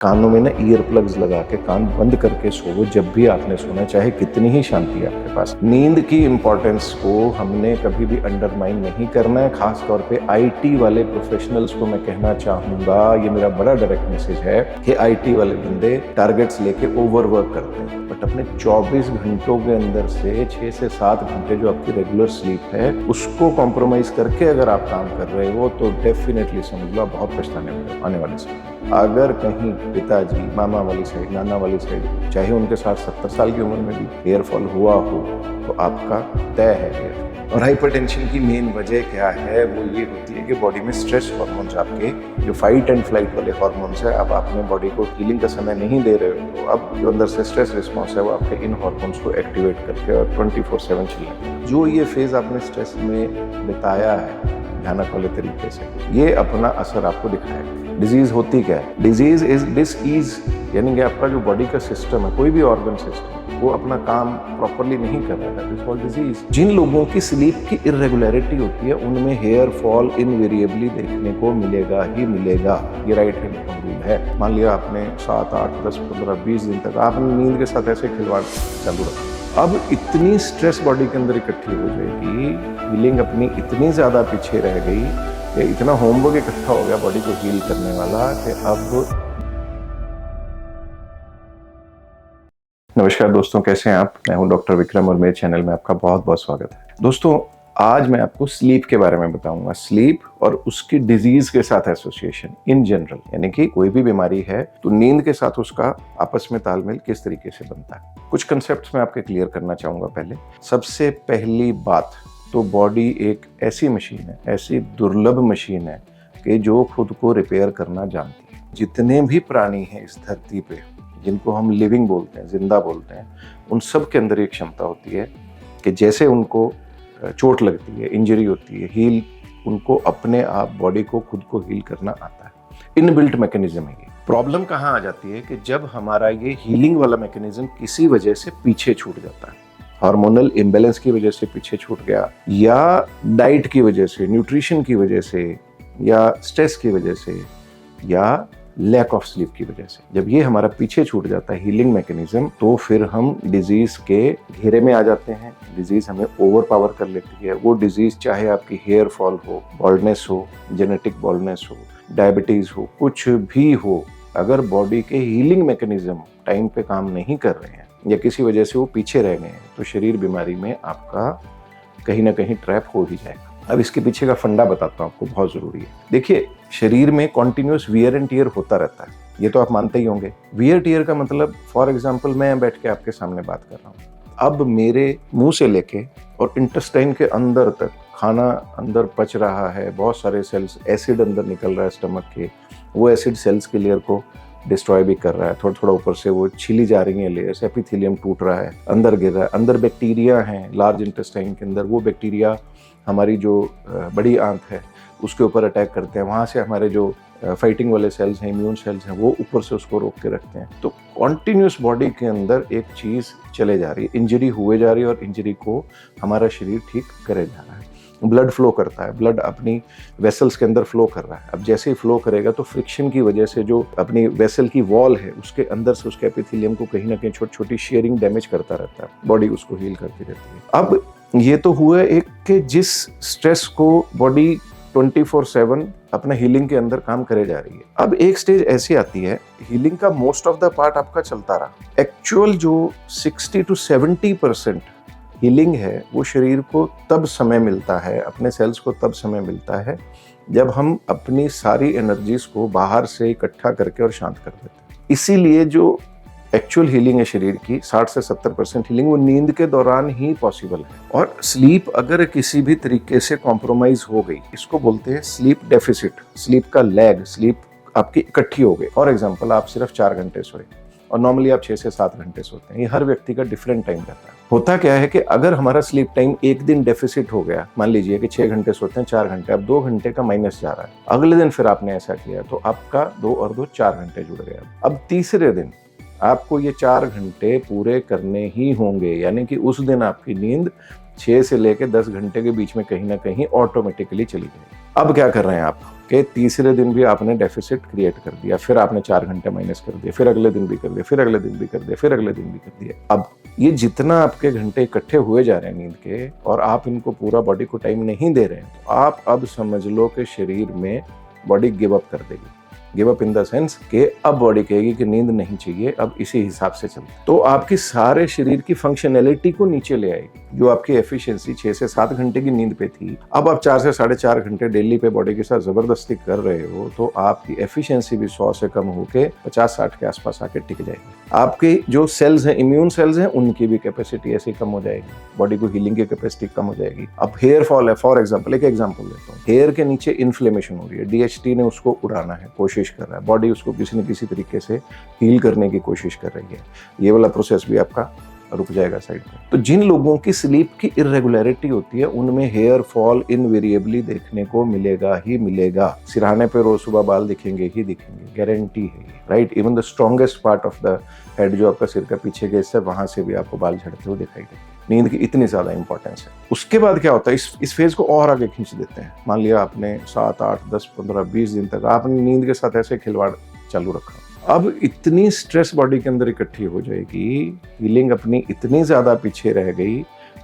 कानों में ना ईयर प्लग्स लगा के कान बंद करके सोवो जब भी आपने सोना, चाहे कितनी ही शांति है आपके पास। नींद की इंपॉर्टेंस को हमने कभी भी अंडरमाइन नहीं करना है। खास तौर पे आईटी वाले प्रोफेशनल्स को मैं कहना चाहूंगा, ये मेरा बड़ा डायरेक्ट मैसेज है कि आईटी वाले बंदे टारगेट्स लेके ओवरवर्क करते हैं, बट अपने 24 घंटों के अंदर से 6 से 7 घंटे जो आपकी रेगुलर स्लीप है उसको कॉम्प्रोमाइज करके अगर आप काम कर रहे हो तो डेफिनेटली समझ लो आप बहुत पछताने वाले आने वाले समय। अगर कहीं पिताजी, मामा वाली साइड, नाना वाली साइड, चाहे उनके साथ 70 साल की उम्र में भी हेयर फॉल हुआ हो तो आपका तय है हेयर। और हाइपरटेंशन की मेन वजह क्या है, वो ये होती है कि बॉडी में स्ट्रेस हार्मोन्स, आपके जो फाइट एंड फ्लाइट वाले हार्मोन्स है, अब आपने बॉडी को हीलिंग का समय नहीं दे रहे हो, तो अब जो अंदर से स्ट्रेस रिस्पॉन्स है वो आपके इन हार्मोन्स को एक्टिवेट करके और 24/7 चलेंगे। जो ये फेज आपने स्ट्रेस में बिताया है भयानक वाले तरीके से, ये अपना असर आपको दिखाएगा। डिजीज होती क्या है? डिजीज इज डिसईज, यानी कि आपका जो बॉडी का सिस्टम है, कोई भी ऑर्गन सिस्टम, वो अपना काम प्रॉपरली नहीं कर रहा है, इट्स कॉल्ड डिजीज। जिन लोगों की स्लीप की इरेगुलरिटी होती है उनमें हेयर फॉल इनवेरिएबली देखने को मिलेगा ही मिलेगा। ये राइट हैंड रूल है। मान लिया आपने 7, 8, 10, 15, 20 दिन तक आपने नींद के साथ ऐसे खिलवाड़ चालू रखा, अब इतनी स्ट्रेस बॉडी के अंदर इकट्ठी हो जाएगी, हीलिंग अपनी इतनी ज़्यादा पीछे रह गई, या इतना होमवर्क इकट्ठा हो गया बॉडी को हील करने वाला कि अब। नमस्कार दोस्तों, कैसे हैं आप? मैं हूं डॉक्टर विक्रम और मेरे चैनल में आपका बहुत बहुत स्वागत है। दोस्तों, आज मैं आपको स्लीप के बारे में बताऊंगा। स्लीप और उसकी डिजीज के साथ एसोसिएशन इन जनरल, यानी कि कोई भी बीमारी है तो नींद के साथ उसका आपस में तालमेल किस तरीके से बनता है। कुछ कंसेप्ट्स मैं आपके क्लियर करना चाहूंगा। पहले सबसे पहली बात तो बॉडी एक ऐसी मशीन है, ऐसी दुर्लभ मशीन है कि जो खुद को रिपेयर करना जानती है। जितने भी प्राणी हैं इस धरती पे, जिनको हम लिविंग बोलते हैं, जिंदा बोलते हैं, उन सब के अंदर एक क्षमता होती है कि जैसे उनको चोट लगती है, इंजरी होती है, हील, उनको अपने आप बॉडी को खुद को हील करना आता है। इनबिल्ट मैकेनिज्म है ये। प्रॉब्लम कहाँ आ जाती है कि जब हमारा ये हीलिंग वाला मैकेनिज्म किसी वजह से पीछे छूट जाता है, हार्मोनल इम्बैलेंस की वजह से पीछे छूट गया, या डाइट की वजह से, न्यूट्रिशन की वजह से, या स्ट्रेस की वजह से, या लैक ऑफ स्लीप की वजह से, जब ये हमारा पीछे छूट जाता है हीलिंग मैकेनिज्म, तो फिर हम डिजीज के घेरे में आ जाते हैं। डिजीज हमें ओवर पावर कर लेती है। वो डिजीज चाहे आपकी हेयर फॉल हो, बॉल्डनेस हो, जेनेटिक बॉल्डनेस हो, डायबिटीज हो, कुछ भी हो, अगर बॉडी के हीलिंग मैकेनिज्म टाइम पे काम नहीं कर रहे हैं या किसी वजह से वो पीछे रह गए हैं, तो शरीर बीमारी में आपका कहीं ना कहीं ट्रैप हो ही जाएगा। अब इसके पीछे का फंडा बताता हूँ आपको, बहुत जरूरी है। देखिए, शरीर में कॉन्टिन्यूस वियर एंड टियर होता रहता है, ये तो आप मानते ही होंगे। वियर टियर का मतलब, फॉर एग्जाम्पल, मैं बैठ के आपके सामने बात कर रहा हूँ, अब मेरे मुंह से लेके और इंटेस्टाइन के अंदर तक खाना अंदर पच रहा है, बहुत सारे सेल्स, एसिड अंदर निकल रहा है स्टमक के, वो एसिड सेल्स के लेयर को डिस्ट्रॉय भी कर रहा है। थोड़ा थोड़ा ऊपर से वो छिली जा रही है लेयर्स, एपिथेलियम टूट रहा है, अंदर गिर रहा है। अंदर बैक्टीरिया हैं लार्ज इंटेस्टाइन के अंदर, वो बैक्टीरिया हमारी जो बड़ी आंत है उसके ऊपर अटैक करते हैं। वहाँ से हमारे जो फाइटिंग वाले सेल्स हैं, इम्यून सेल्स हैं, वो ऊपर से उसको रोक के रखते हैं। तो कॉन्टिन्यूस बॉडी के अंदर एक चीज़ चले जा रही है, इंजरी हुए जा रही है, और इंजरी को हमारा शरीर ठीक करे जा रहा है। ब्लड फ्लो करता है, ब्लड अपनी वेसल्स के अंदर फ्लो कर रहा है। अब जैसे ही फ्लो करेगा तो फ्रिक्शन की वजह से जो अपनी वेसल की वॉल है उसके अंदर से उसके एपिथेलियम को कहीं ना कहीं छोटी छोटी शेयरिंग डैमेज करता रहता है, बॉडी उसको हील करती रहती है। अब ये तो हुआ एक कि जिस स्ट्रेस को बॉडी 24/7 अपना हीलिंग के अंदर काम करे जा रही है। अब एक स्टेज ऐसी आती है, हीलिंग का मोस्ट ऑफ द पार्ट आपका चलता रहा, एक्चुअल जो 60 to 70% हीलिंग है वो शरीर को तब समय मिलता है, अपने सेल्स को तब समय मिलता है जब हम अपनी सारी एनर्जीज को बाहर से इकट्ठा करके और शांत कर देते हैं। इसीलिए जो एक्चुअल हीलिंग है शरीर की, 60 से 70% हीलिंग, वो नींद के दौरान ही पॉसिबल है। और स्लीप अगर किसी भी तरीके से कॉम्प्रोमाइज हो गई, इसको बोलते हैं स्लीप डेफिसिट, स्लीप का लैग, स्लीप आपकी इकट्ठी हो गई। फॉर एग्जाम्पल, आप सिर्फ 4 घंटे सोए और नॉर्मली आप 6 से 7 घंटे सोते हैं, ये हर व्यक्ति का डिफरेंट टाइम रहता है। होता क्या है कि अगर हमारा स्लीप टाइम एक दिन डेफिसिट हो गया, मान लीजिए कि 6 घंटे सोते हैं, 4 घंटे, अब 2 घंटे का माइनस जा रहा है, अगले दिन फिर आपने ऐसा किया तो आपका 2 और 2 4 घंटे जुड़ गया। अब तीसरे दिन आपको ये 4 घंटे पूरे करने ही होंगे, यानी कि उस दिन आपकी नींद 6 से लेकर 10 घंटे के बीच में कहीं ना कहीं ऑटोमेटिकली चली जाएगी। अब क्या कर रहे हैं आप कि तीसरे दिन भी आपने डेफिसिट क्रिएट कर दिया, फिर आपने 4 घंटे माइनस कर दिया, फिर अगले दिन भी कर दिया, फिर अगले दिन भी कर दिया, फिर अगले दिन भी कर दिया। अब ये जितना आपके घंटे इकट्ठे हुए जा रहे हैं नींद के, और आप इनको पूरा बॉडी को टाइम नहीं दे रहे हैं, तो आप अब समझ लो कि शरीर में बॉडी गिव अप कर देगी। Give up in the sense कि अब बॉडी कहेगी कि नींद नहीं चाहिए, अब इसी हिसाब से चलते, तो आपकी सारे शरीर की फंक्शनैलिटी को नीचे ले आएगी। जो आपकी एफिशिएंसी 6 से 7 घंटे की नींद पे थी, अब आप 4 से 4.5 घंटे डेली पे बॉडी के साथ जबरदस्ती कर रहे हो, तो आपकी एफिशिएंसी भी 100 से कम होके 50-60 के आसपास आके टिक जाएगी। आपके जो सेल्स हैं, इम्यून सेल्स हैं, उनकी भी कैपेसिटी ऐसी कम हो जाएगी, बॉडी को हीलिंग की कैपेसिटी कम हो जाएगी। अब हेयर फॉल है, फॉर एग्जाम्पल, एक एग्जाम्पल देता हूँ, हेयर के नीचे इन्फ्लेमेशन हो रही है, DHT ने उसको उड़ाना है, कोशिश कर रहा है, बॉडी उसको किसी न किसी तरीके से हील करने की कोशिश कर रही है, ये वाला प्रोसेस भी आपका रुक जाएगा साइड में। तो जिन लोगों की स्लीप की इरेगुलरिटी होती है, उनमें हेयर फॉल इनवेरिएबली देखने को मिलेगा ही मिलेगा। सिरहाने पे रोज सुबह बाल दिखेंगे ही दिखेंगे, गारंटी है, right. Even the strongest part of the head, जो आपका सिर का पीछे का हिस्सा है, वहां से भी आपको बाल झड़ते हुए दिखाई देंगे। नींद की इतनी ज्यादा इंपॉर्टेंस है। उसके बाद क्या होता है, इस फेज को और आगे खींच देते हैं। मान लिया आपने 7, 8, 10, 15, 20 दिन तक आपने नींद के साथ ऐसे खिलवाड़ चालू रखा, अब इतनी स्ट्रेस बॉडी के अंदर इकट्ठी हो जाएगी, हीलिंग अपनी इतनी ज्यादा पीछे रह गई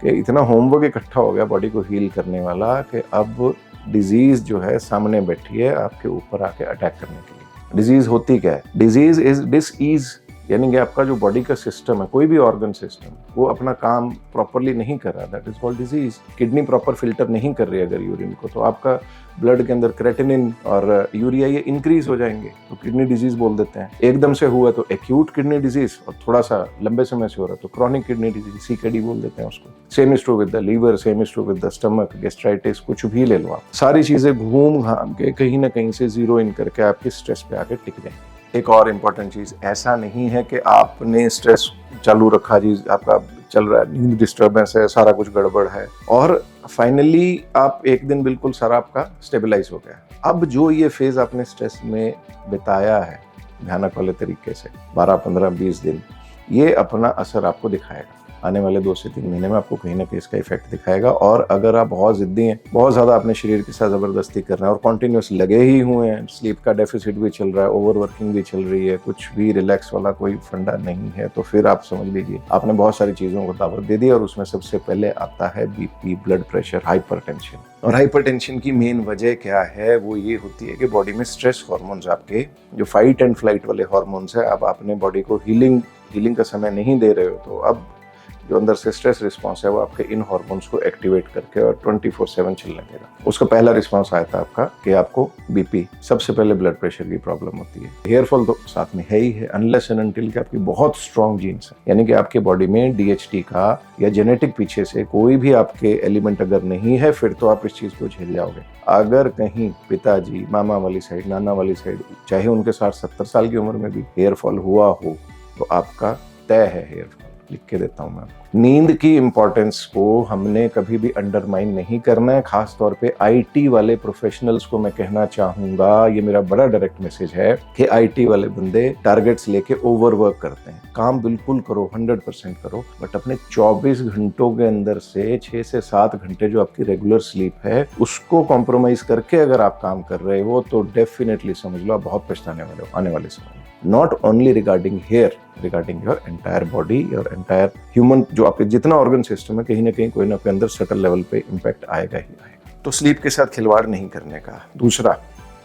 कि इतना होमवर्क इकट्ठा हो गया बॉडी को हील करने वाला, कि अब डिजीज जो है सामने बैठी है आपके ऊपर आके अटैक करने के लिए। डिजीज होती क्या है? डिजीज इज डिसईज, यानी कि आपका जो बॉडी का सिस्टम है, कोई भी ऑर्गन सिस्टम, वो अपना काम प्रॉपरली नहीं कर रहा, that is called disease. Kidney proper filter नहीं कर रही है अगर यूरिन को, तो आपका ब्लड के अंदर क्रेटिनिन और यूरिया ये इंक्रीज हो जाएंगे, तो किडनी डिजीज बोल देते हैं। एकदम से हुआ तो एक्यूट किडनी डिजीज, और थोड़ा सा लंबे समय से हो रहा है तो क्रॉनिक किडनी डिजीज, CKD बोल देते हैं उसको। Same is true with the liver, same is true with the stomach, gastritis, कुछ भी ले लो आप। सारी चीजें घूम घाम के कहीं ना कहीं से जीरो इन करके आपके स्ट्रेस पे आके टिक जाएंगे। एक और इम्पॉर्टेंट चीज, ऐसा नहीं है कि आपने स्ट्रेस चालू रखा जी, आपका चल रहा है, नींद डिस्टर्बेंस है, सारा कुछ गड़बड़ है, और फाइनली आप एक दिन बिल्कुल सारा आपका स्टेबलाइज हो गया। अब जो ये फेज आपने स्ट्रेस में बिताया है भयानक वाले तरीके से 12, 15, 20 दिन, ये अपना असर आपको दिखाएगा। आने वाले 2 से 3 महीने में आपको कहीं ना कहीं इसका इफेक्ट दिखाएगा। और अगर आप बहुत जिद्दी हैं, बहुत ज़्यादा अपने शरीर के साथ ज़बरदस्ती कर रहे हैं और कॉन्टिन्यूस लगे ही हुए हैं, स्लीप का डेफिसिट भी चल रहा है, ओवरवर्किंग भी चल रही है, कुछ भी रिलैक्स वाला कोई फंडा नहीं है, तो फिर आप समझ लीजिए आपने बहुत सारी चीज़ों को दावत दे दी। और उसमें सबसे पहले आता है BP, ब्लड प्रेशर, हाइपरटेंशन। और हाइपरटेंशन की मेन वजह क्या है? वो ये होती है कि बॉडी में स्ट्रेस हार्मोन्स, आपके जो फाइट एंड फ्लाइट वाले हार्मोन्स है, अब आपने बॉडी को हीलिंग का समय नहीं दे रहे हो, तो अब जो अंदर से स्ट्रेस रिस्पांस है वो आपके इन हार्मोन्स को एक्टिवेट करके और 24/7 चलने देगा। उसका पहला रिस्पांस आया था आपका कि आपको BP, सबसे पहले ब्लड प्रेशर की प्रॉब्लम होती है। हेयर फॉल तो साथ में है ही है, अनलेस एंड अनटिल कि आपकी बहुत स्ट्रॉन्ग जीन्स है, यानी कि आपके बॉडी में DHT का या जेनेटिक पीछे से कोई भी आपके एलिमेंट अगर नहीं है, फिर तो आप इस चीज को झेल जाओगे। अगर कहीं पिताजी, मामा वाली साइड, नाना वाली साइड, चाहे उनके 60-70 साल की उम्र में भी हेयर फॉल हुआ हो, तो आपका तय है हेयर फॉल। लिख के देता हूं मैं आपको। नींद की इंपॉर्टेंस को हमने कभी भी अंडरमाइन नहीं करना है। खास तौर पे IT वाले प्रोफेशनल्स को मैं कहना चाहूंगा, ये मेरा बड़ा डायरेक्ट मैसेज है कि IT वाले बंदे टारगेट्स लेके ओवरवर्क करते हैं। काम बिल्कुल करो, 100% करो, बट अपने 24 घंटों के अंदर से 6 से 7 घंटे जो आपकी रेगुलर स्लीप है, उसको कॉम्प्रोमाइज करके अगर आप काम कर रहे हो, तो डेफिनेटली समझ लो आप बहुत पछताने वाले हो आने वाले समय में। Not only regarding hair, regarding your entire body, your entire human, जो आपके जितना ऑर्गन सिस्टम है, कहीं ना कहीं कोई ना कोई अंदर सटल लेवल पे इम्पैक्ट आएगा ही आएगा। तो स्लीप के साथ खिलवाड़ नहीं करने का। दूसरा,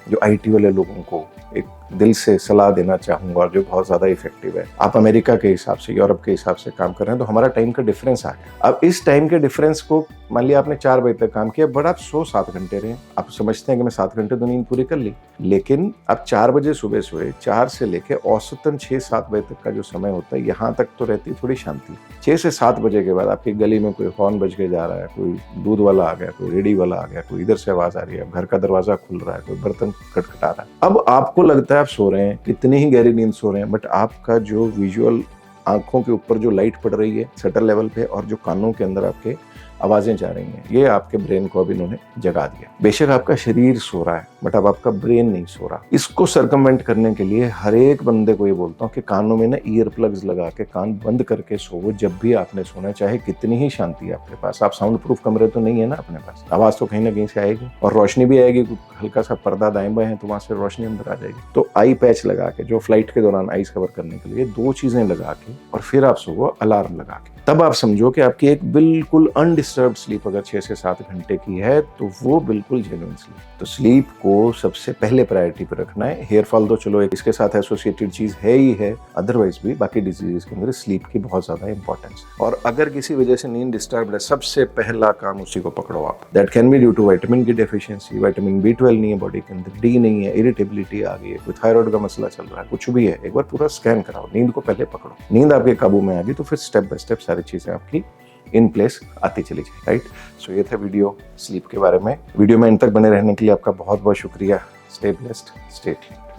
जो IT वाले लोगों को एक दिल से सलाह देना चाहूंगा, जो बहुत ज्यादा इफेक्टिव है। आप अमेरिका के हिसाब से, यूरोप के हिसाब से काम कर रहे हैं, तो हमारा टाइम का डिफरेंस आ गया। अब इस टाइम के डिफरेंस को, मान लिया आपने 4 बजे तक काम किया, बट आप 7 घंटे रहे, आप समझते हैं कि मैं 7 घंटे तो नींद पूरी कर ली, लेकिन आप 4 बजे सुबह सोए, 4 से लेके औसतन 6-7 बजे तक का जो समय होता है, यहाँ तक तो रहती थोड़ी शांति। 6 से 7 बजे के बाद आपकी गली में कोई हॉर्न बज के जा रहा है, कोई दूध वाला आ गया, कोई रेडी वाला आ गया, कोई इधर से आवाज आ रही है, घर का दरवाजा खुल रहा है, कोई बर्तन खटखटा रहा है। अब आपको लगता है आप सो रहे हैं, कितनी ही गहरी नींद सो रहे हैं, बट आपका जो विजुअल, आंखों के ऊपर जो लाइट पड़ रही है सटल लेवल पे, और जो कानों के अंदर आपके आवाजें जा रही हैं, ये आपके ब्रेन को अब इन्होंने जगा दिया। बेशक आपका शरीर सो रहा है बट अब आपका ब्रेन नहीं सो रहा। इसको सर्कमवेंट करने के लिए हर एक बंदे को ये बोलता हूँ कि कानों में ना ईयर प्लग्स लगा के कान बंद करके सोवो जब भी आपने सोना, चाहे कितनी ही शांति है आपके पास। आप साउंड प्रूफ कमरे तो नहीं है ना अपने पास, आवाज तो कहीं ना कहीं से आएगी और रोशनी भी आएगी। हल्का सा पर्दा दाएं बाएं है तो वहां से रोशनी अंदर आ जाएगी। तो आई पैच लगा के, जो फ्लाइट के दौरान आईज कवर करने के लिए, 2 चीजें लगा के और फिर आप सोवो अलार्म लगा के। तब आप समझो कि आपकी एक बिल्कुल अनडिस्टर्ब्ड स्लीप अगर 6 से 7 घंटे की है तो वो बिल्कुल जेन्युइन स्लीप। तो स्लीप को सबसे पहले प्रायोरिटी पर रखना है। हेयर फॉल तो चलो एक इसके साथ एसोसिएटेड चीज है ही है, अदरवाइज भी बाकी डिजीजेस के अंदर स्लीप की बहुत ज्यादा इंपॉर्टेंस। और अगर किसी वजह से नींद डिस्टर्ब है, सबसे पहला काम उसी को पकड़ो आप। That can be due to vitamin की डेफिशिएंसी, विटामिन B12 नहीं है बॉडी के अंदर, डी नहीं है, इरिटेबिलिटी आ गई है, कोई थायराइड का मसला चल रहा है, कुछ भी है, एक बार पूरा स्कैन कराओ। नींद को पहले पकड़ो। नींद आपके काबू में आ गई तो फिर स्टेप बाय स्टेप सारी चीजें आपकी इन प्लेस आती चली जाए, राइट। सो ये था वीडियो स्लीप के बारे में। वीडियो में अंत तक बने रहने के लिए आपका बहुत बहुत शुक्रिया। Stay blessed, stay tuned.